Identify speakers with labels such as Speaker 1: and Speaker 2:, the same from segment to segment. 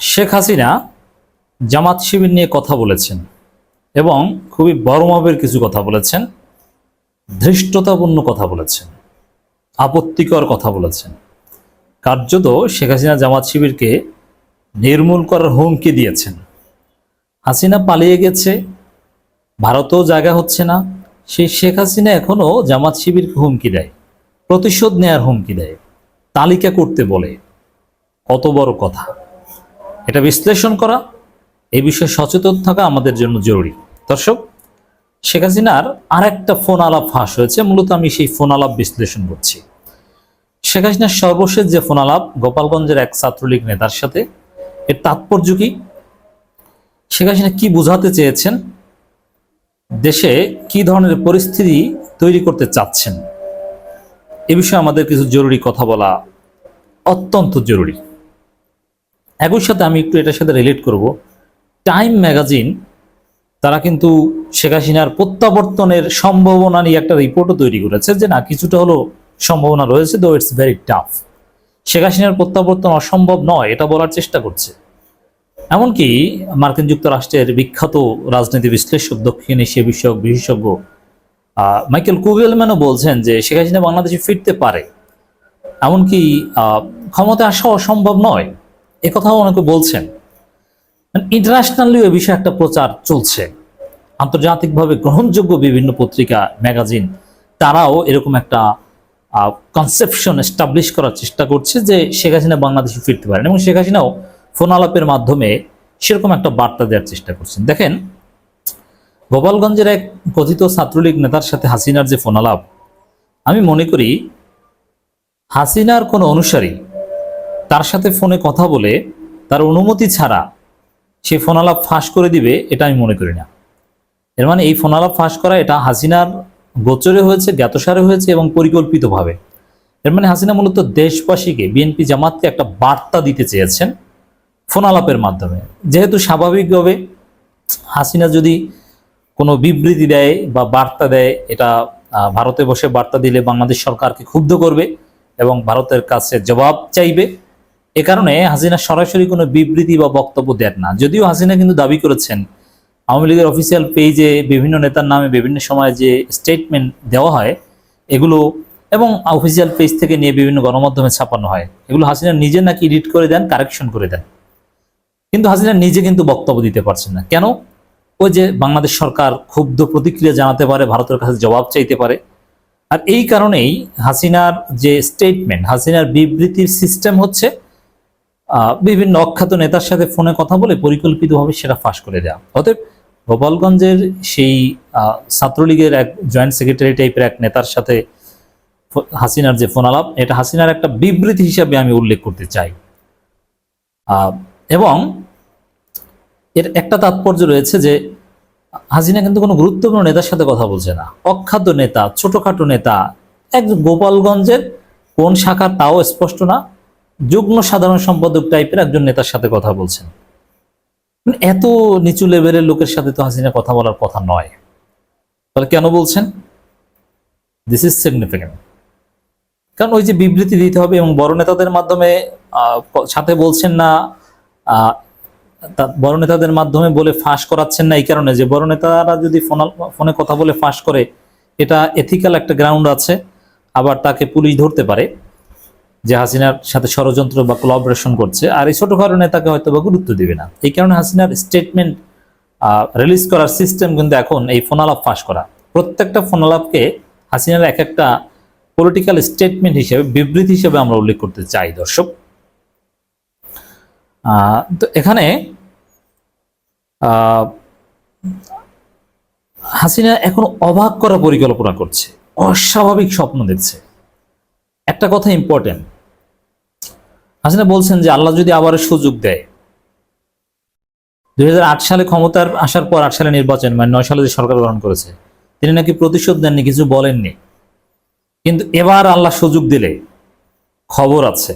Speaker 1: শেখ হাসিনা জামাত শিবির নিয়ে কথা বলেছেন এবং খুবই বড় মাপের কিছু কথা বলেছেন, ধৃষ্টতাপূর্ণ কথা বলেছেন, আপত্তিকর কথা বলেছেন। কার্যত শেখ হাসিনা জামাত শিবিরকে নির্মূল করার হুমকি দিয়েছেন। হাসিনা পালিয়ে গেছে, ভারতেও জায়গা হচ্ছে না, সেই শেখ হাসিনা এখনো জামাত শিবিরকে হুমকি দেয়, প্রতিশোধ নেয়ার হুমকি দেয়, তালিকা করতে বলে। কত বড় কথা! এটা বিশ্লেষণ করা, এই বিষয়ে সচেতন থাকা আমাদের জন্য জরুরি। দর্শক, শেখ হাসিনার আর একটা ফোন আলাপ ফাঁস হয়েছে, মূলত আমি সেই ফোন আলাপ বিশ্লেষণ করছি। শেখ হাসিনার সর্বশেষ যে ফোন আলাপ গোপালগঞ্জের এক ছাত্রলীগ নেতার সাথে, এর তাৎপর্য কি? শেখ হাসিনা কি বোঝাতে চেয়েছেন, দেশে কি ধরনের পরিস্থিতি তৈরি করতে চাচ্ছেন, এ বিষয়ে আমাদের কিছু জরুরি কথা বলা অত্যন্ত জরুরি। একই সাথে আমি একটু এটার সাথে রিলেট করব। টাইম ম্যাগাজিন তারা কিন্তু শেখ হাসিনার প্রত্যাবর্তনের সম্ভাবনা নিয়ে একটা রিপোর্টও তৈরি করেছে, যে না, কিছুটা হলো সম্ভাবনা রয়েছে, দো ইটস ভেরি টাফ। শেখ হাসিনার প্রত্যাবর্তন অসম্ভব নয়, এটা বলার চেষ্টা করছে। এমনকি মার্কিন যুক্তরাষ্ট্রের বিখ্যাত রাজনীতি বিশ্লেষক, দক্ষিণ এশিয়া বিষয়ক বিশেষজ্ঞ মাইকেল কুগেলম্যানও বলছেন যে শেখ হাসিনা বাংলাদেশে ফিরতে পারে, এমনকি ক্ষমতা আসা অসম্ভব নয়, একথাও অনেকে বলছেন। ইন্টারন্যাশনালি এ বিষয়ে একটা প্রচার চলছে। আন্তর্জাতিকভাবে গ্রহণযোগ্য বিভিন্ন পত্রিকা, ম্যাগাজিন, তারাও এরকম একটা কনসেপশন এস্টাবলিশ করার চেষ্টা করছে যে শেখ হাসিনা বাংলাদেশে ফিরতে পারেন, এবং শেখ হাসিনাও ফোন আলাপের মাধ্যমে সেরকম একটা বার্তা দেওয়ার চেষ্টা করছেন। দেখেন, গোপালগঞ্জের এক কথিত ছাত্রলীগ নেতার সাথে হাসিনার যে ফোন আলাপ, আমি মনে করি হাসিনার কোনো অনুসারী তার সাথে ফোনে কথা বলে তার অনুমতি ছাড়া সে ফোন আলাপ ফাঁস করে দিবে, এটা আমি মনে করি না। এর মানে এই ফোন আলাপ ফাঁস করা এটা হাসিনার গোচরে হয়েছে, জ্ঞাতসারে হয়েছে এবং পরিকল্পিতভাবে। এর মানে হাসিনা মূলত দেশবাসীকে, বিএনপি জামাতকে একটা বার্তা দিতে চেয়েছেন ফোন আলাপের মাধ্যমে। যেহেতু স্বাভাবিকভাবে হাসিনা যদি কোনো বিবৃতি দেয় বা বার্তা দেয়, এটা ভারতে বসে বার্তা দিলে বাংলাদেশ সরকারকে ক্ষুব্ধ করবে এবং ভারতের কাছে জবাব চাইবে। এ কারণে হাসিনা সরাসরি কোনো বিবৃতি বা বক্তব্য দেন না। যদিও হাসিনা কিন্তু দাবি করেছেন আওয়ামী লীগের অফিসিয়াল পেজে বিভিন্ন নেতার নামে বিভিন্ন সময় যে স্টেটমেন্ট দেওয়া হয় এগুলো, এবং অফিসিয়াল পেজ থেকে নিয়ে বিভিন্ন গণমাধ্যমে ছাপানো হয়, এগুলো হাসিনা নিজে নাকি এডিট করে দেন, কারেকশন করে দেন। কিন্তু হাসিনা নিজে কিন্তু বক্তব্য দিতে পারছেন না। কেন? ওই যে বাংলাদেশ সরকার ক্ষুব্ধ প্রতিক্রিয়া জানাতে পারে, ভারতের কাছে জবাব চাইতে পারে। আর এই কারণেই হাসিনার যে স্টেটমেন্ট, হাসিনার বিবৃতির সিস্টেম হচ্ছে বিভিন্ন অখ্যাত নেতার সাথে ফোনে কথা বলে পরিকল্পিতভাবে সেটা ফাঁস করে দেওয়া। অতএব গোপালগঞ্জের সেই ছাত্রলীগের এক জয়েন্ট সেক্রেটারি টাইপের এক নেতার সাথে হাসিনার যে ফোন আলাপ, এটা হাসিনার একটা বিবৃতি হিসাবে আমি উল্লেখ করতে চাই। এবং এর একটা তাৎপর্য রয়েছে যে হাসিনা কিন্তু কোনো গুরুত্বপূর্ণ নেতার সাথে কথা বলছে না, অখ্যাত নেতা, ছোটখাটো নেতা, এক গোপালগঞ্জের কোন শাখা তাও স্পষ্ট না, যুগ্ম সাধারণ সম্পাদক টাইপের একজন নেতার সাথে কথা বলছেন। এত নিচু লেভেলের লোকের সাথে তো হাসিনা কথা বলার কথা নয়। তাহলে কেন বলছেন? This is significant. কারণ ওই যে বিবৃতি দিতে হবে এবং বড় নেতাদের মাধ্যমে সাথে বলছেন না, বড় নেতাদের মাধ্যমে বলে ফাঁস করাচ্ছেন না, এই কারণে যে বড় নেতারা যদি ফোনে কথা বলে ফাঁস করে, এটা এথিক্যাল একটা গ্রাউন্ড আছে, আবার তাকে পুলিশ ধরতে পারে যে হাসিনার সাথে ষড়যন্ত্র বা কোলাবোরেশন করছে, আর এই ছোটখাটো নেতাকে হয়তো বা গুরুত্ব দিবে না। এই কারণে হাসিনার স্টেটমেন্ট রিলিজ করার সিস্টেম কিন্তু এখন এই ফোন আলাপ ফাঁস করা। প্রত্যেকটা ফোন আলাপকে হাসিনার এক একটা পলিটিক্যাল স্টেটমেন্ট হিসেবে, বিবৃতি হিসেবে আমরা উল্লেখ করতে চাই। দর্শক, তো এখানে হাসিনা এখন অবাক করা পরিকল্পনা করছে, অস্বাভাবিক স্বপ্ন দেখছে। একটা কথা ইম্পর্টেন্ট, হাসিনা বলছেন যে আল্লাহ যদি আবার সুযোগ দেয়, 2008 সালে ক্ষমতার আসার পর 8 সালে নির্বাচন, মানে 9 সালে যে সরকার গঠন করেছে, তিনি নাকি প্রতিশোধ দেননি, কিছু বলেননি। কিন্তু এবার আল্লাহ সুযোগ দিলে খবর আছে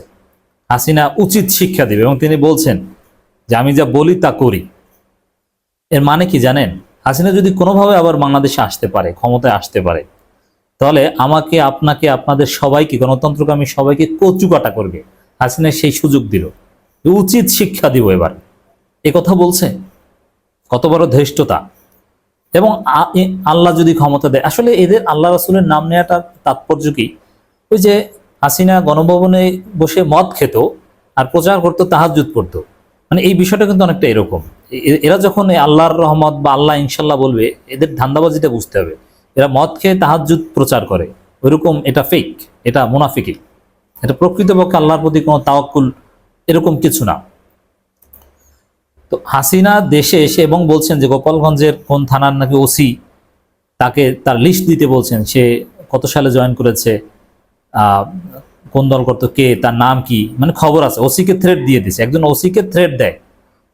Speaker 1: হাসিনা উচিত শিক্ষা দিবে, এবং তিনি বলছেন যে আমি যা বলি তা করি। এর মানে কি জানেন? হাসিনা যদি কোনোভাবে আবার বাংলাদেশে আসতে পারে, ক্ষমতায় আসতে পারে, তাহলে আমাকে, আপনাকে, আপনাদের সবাইকে, গণতন্ত্রকামী সবাইকে কচু কাটা করবে। হাসিনা সেই সুযোগ দিল উচিত শিক্ষা দিব এবার, এ কথা বলছে। কত বড় ধৃষ্টতা! এবং আল্লাহ যদি ক্ষমতা দেয়, আসলে এদের আল্লাহ রাসূলের নাম নেওয়াটার তাৎপর্য কি? ওই যে হাসিনা গণভবনে বসে মদ খেত আর প্রচার করতো, তাহাজ্জুদ করতো, মানে এই বিষয়টা কিন্তু অনেকটা এরকম। এরা যখন এই আল্লাহর রহমত বা আল্লাহ ইনশাল্লাহ বলবে, এদের ধান্দাবাজিটা বুঝতে হবে। এরা মদ খেয়ে তাহাজ্জুদ প্রচার করে, ওইরকম এটা ফেক, এটা মুনাফিকি, এটা প্রকৃতপক্ষে আল্লাহর প্রতি কোনো তাওয়াক্কুল এরকম কিছু না। তো হাসিনা দেশে এসে এবং বলছেন যে গোপালগঞ্জের কোন থানার নাকি ওসি তাকে তার লিস্ট দিতে বলছেন, সে কত সালে জয়েন করেছে, কোন দল করতো, কে, তার নাম কি, মানে খবর আছে। ওসিকে থ্রেট দিয়ে দিছে, একজন ওসিকে থ্রেট দেয়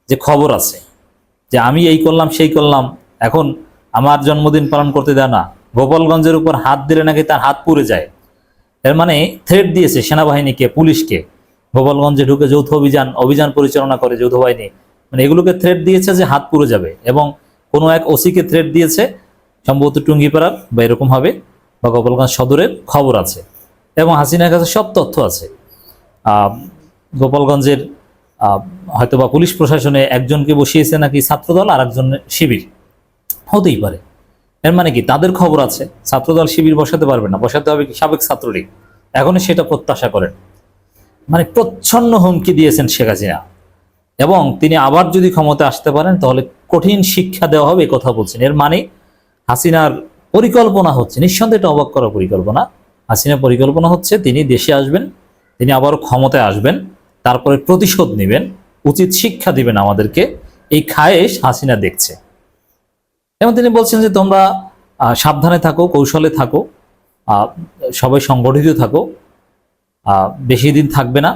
Speaker 1: যে খবর আছে, যে আমি এই করলাম সেই করলাম, এখন আমার জন্মদিন পালন করতে দেয় না, গোপালগঞ্জের উপর হাত দিলে নাকি তার হাত পুড়ে যায়। এর মানে থ্রেট দিয়েছে সেনাবাহিনীকে, পুলিশকে, গোপালগঞ্জে ঢুকে যৌথ অভিযান পরিচালনা করে যৌথ বাহিনী, মানে এগুলোকে থ্রেট দিয়েছে যে হাত পুড়ে যাবে। এবং কোনো এক ওসিকে থ্রেট দিয়েছে, সম্ভবত টুঙ্গিপাড়ার বা এরকম হবে, বা গোপালগঞ্জ সদরের খবর আছে, এবং হাসিনার কাছে সব তথ্য আছে। গোপালগঞ্জের হয়তোবা পুলিশ প্রশাসনে একজনকে বসিয়েছে নাকি ছাত্রদল, আর একজন শিবির, হতেই পারে। এর মানে কি তাদের খবর আছে, ছাত্রদল শিবির বসাতে পারবে না, বসাতে হবে কি সাবেক ছাত্রলীগ, এখনই সেটা প্রত্যাশা করেন। মানে প্রচ্ছন্ন হুমকি দিয়েছেন শেখ হাসিনা, এবং তিনি আবার যদি ক্ষমতা আসতে পারেন তাহলে কঠিন শিক্ষা দেওয়া হবে, কথা বলছেন। এর মানে হাসিনার পরিকল্পনা হচ্ছে, নিঃসন্দেহে এটা অবাক করা পরিকল্পনা, হাসিনার পরিকল্পনা হচ্ছে তিনি দেশে আসবেন, তিনি আবারও ক্ষমতায় আসবেন, তারপরে প্রতিশোধ নেবেন, উচিত শিক্ষা দিবেন আমাদেরকে, এই খায়েশ হাসিনা দেখছে। এবং তিনি বলছেন যে তোমরা সাবধানে থাকো, কৌশলে থাকো, সবাই সংগঠিত থাকো, বেশি দিন থাকবে না।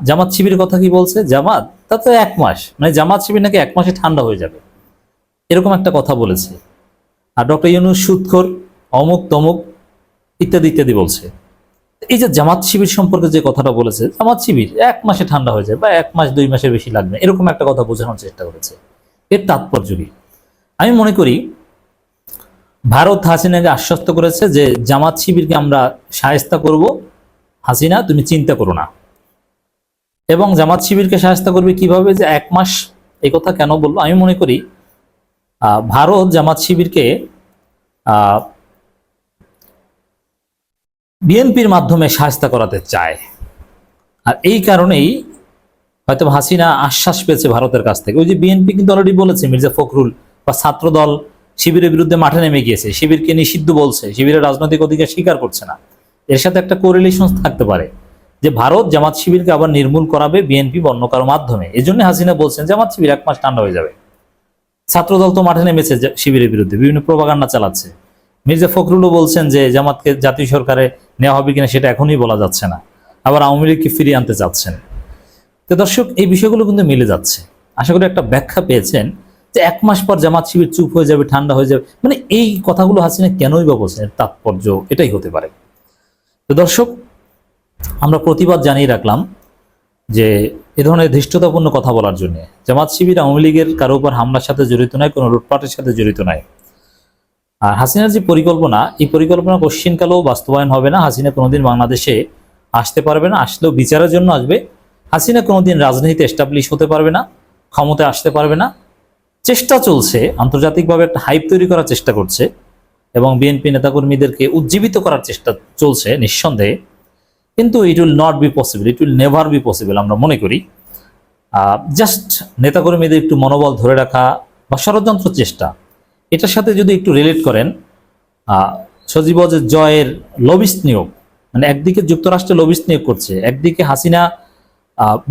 Speaker 1: জামাত শিবিরের কথা কি বলছে? জামাত তা তো 1 মাস, মানে জামাত শিবির নাকি 1 মাসে ঠান্ডা হয়ে যাবে, এরকম একটা কথা বলেছে। আর ডক্টর ইউনূস সুদখোর, অমুক তমুক ইত্যাদি ইত্যাদি বলছে। এই যে জামাত শিবির সম্পর্কে যে কথাটা বলেছে, জামাত শিবির 1 মাসে ঠান্ডা হয়ে যায়, বা 1 মাস 2 মাসের বেশি লাগবে, এরকম একটা কথা বোঝানোর চেষ্টা করেছে। এর তাৎপর্য কি? আমি মনে করি ভারত হাসিনাকে আশ্বস্ত করেছে যে জামাত শিবিরকে আমরা শায়েস্তা করব, হাসিনা তুমি চিন্তা করো না। এবং জামাত শিবিরকে শায়েস্তা করবে কিভাবে, যে 1 মাস, এই কথা কেন বলবো? আমি মনে করি ভারত জামাত শিবিরকে বিএনপির মাধ্যমে শায়েস্তা করাতে চায়, আর এই কারণেই হয়তো হাসিনা আশ্বাস পেয়েছে ভারতের কাছ থেকে। ওই যে বিএনপি কিন্তু অলরেডি বলেছে, মির্জা ফখরুল বা ছাত্রদল শিবিরের বিরুদ্ধে মাঠে নেমে গিয়েছে, শিবিরকে নিষিদ্ধ বলছে, শিবিরের রাজনৈতিক অধিকার স্বীকার করছে না। এর সাথে একটা কোরিলেশন থাকতে পারে যে ভারত জামাত শিবিরকে আবার নির্মূল করাবে বিএনপি বা অন্য কারো মাধ্যমে। এই জন্য হাসিনা বলছেন জামাত শিবির 1 মাস ঠান্ডা হয়ে যাবে। ছাত্রদল তো মাঠে নেমেছে শিবিরের বিরুদ্ধে, বিভিন্ন প্রোপাগান্ডা চালাচ্ছে। মির্জা ফখরুলও বলছেন যে জামাতকে জাতীয় সরকারে নেওয়া হবে কিনা সেটা এখনই বলা যাচ্ছে না, আবার আওয়ামী লীগকে ফিরিয়ে আনতে চাচ্ছেন। তো দর্শক, এই বিষয়গুলো কিন্তু মিলে যাচ্ছে। আশা করি একটা ব্যাখ্যা পেয়েছেন যে 1 মাস পর জামাত শিবির চুপ হয়ে যাবে, ঠান্ডা হয়ে যাবে, মানে এই কথাগুলো হাসিনা কেনই বা বলছেন, তাৎপর্য এটাই হতে পারে। তো দর্শক, আমরা প্রতিবাদ জানিয়ে রাখলাম যে এ ধরনের ধৃষ্টতাপূর্ণ কথা বলার জন্য। জামাত শিবির আওয়ামী লীগের কারো উপর হামলার সাথে জড়িত নয়, কোনো লুটপাটের সাথে জড়িত নয়। আর হাসিনার যে পরিকল্পনা, এই পরিকল্পনা কোশ্চিনকালেও বাস্তবায়ন হবে না। হাসিনা কোনোদিন বাংলাদেশে আসতে পারবে না, আসলেও বিচারের জন্য আসবে। হাসিনা কোনোদিন রাজনীতিতে এস্টাবলিশ হতে পারবে না, ক্ষমতায় আসতে পারবে না। চেষ্টা চলছে, আন্তর্জাতিকভাবে একটা হাইপ তৈরি করার চেষ্টা করছে, এবং বিএনপি নেতাকর্মীদেরকে উজ্জীবিত করার চেষ্টা চলছে নিঃসন্দেহে, কিন্তু it will not be possible, it will never be possible আমরা মনে করি। জাস্ট নেতাকর্মীদের একটু মনোবল ধরে রাখা বা ষড়যন্ত্র চেষ্টা, এটার সাথে যদি একটু রিলেট করেন, সজীবজের জয়ের লবিস্ট নিয়োগ, মানে একদিকে যুক্তরাষ্ট্রে লবিস্ট নিয়োগ করছে, একদিকে হাসিনা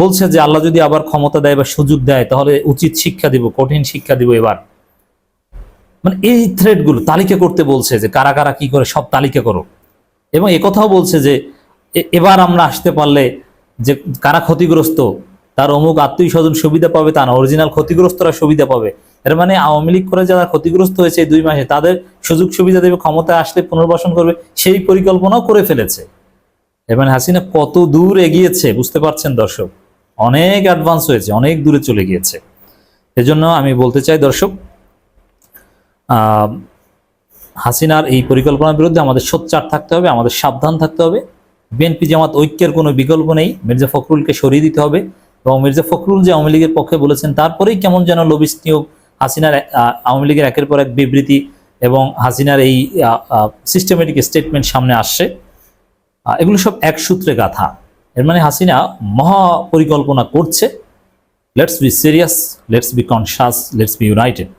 Speaker 1: বলছে যে আল্লাহ যদি আবার ক্ষমতা দেয় বা সুযোগ দেয় তাহলে উচিত শিক্ষা দিব, কঠিন শিক্ষা দিব এবার। মানে এই থ্রেডগুলো তালিকা করতে বলছে যে কারা কারা কি করে, সব তালিকা করো। এবং একথাও বলছে যে এবার আমরা আসতে পারলে যে কারা ক্ষতিগ্রস্ত, তার অমুক আত্মীয় স্বজন সুবিধা পাবে তা না, অরিজিনাল ক্ষতিগ্রস্তরা সুবিধা পাবে। এর মানে আওয়ামী লীগ করে যারা ক্ষতিগ্রস্ত হয়েছে 2 মাসে, তাদের সুযোগ সুবিধা দেবে, ক্ষমতায় আসলে পুনর্বাসন করবে, সেই পরিকল্পনাও করে ফেলেছে। এর মানে হাসিনা কত দূর এগিয়েছে বুঝতে পারছেন দর্শক, অনেক অ্যাডভান্স হয়েছে, অনেক দূরে চলে গিয়েছে। এজন্য আমি বলতে চাই দর্শক, হাসিনার এই পরিকল্পনার বিরুদ্ধে আমাদের সোচ্চার থাকতে হবে, আমাদের সাবধান থাকতে হবে। বিএনপি জামাত ঐক্যের কোনো বিকল্প নেই, মির্জা ফখরুলকে সরিয়ে দিতে হবে, এবং মির্জা ফখরুল যে আওয়ামী লীগের পক্ষে বলেছেন, তারপরেই কেমন যেন লবিস্ট নিয়োগ, হাসিনার আওয়ামী লীগের একের পর এক বিবৃতি এবং হাসিনার এই সিস্টেমেটিক স্টেটমেন্ট সামনে আসছে। এগুলো সব এক সূত্রে গাথা। এর মানে হাসিনা মহা পরিকল্পনা করছে। Let's be serious, let's be conscious, let's be United.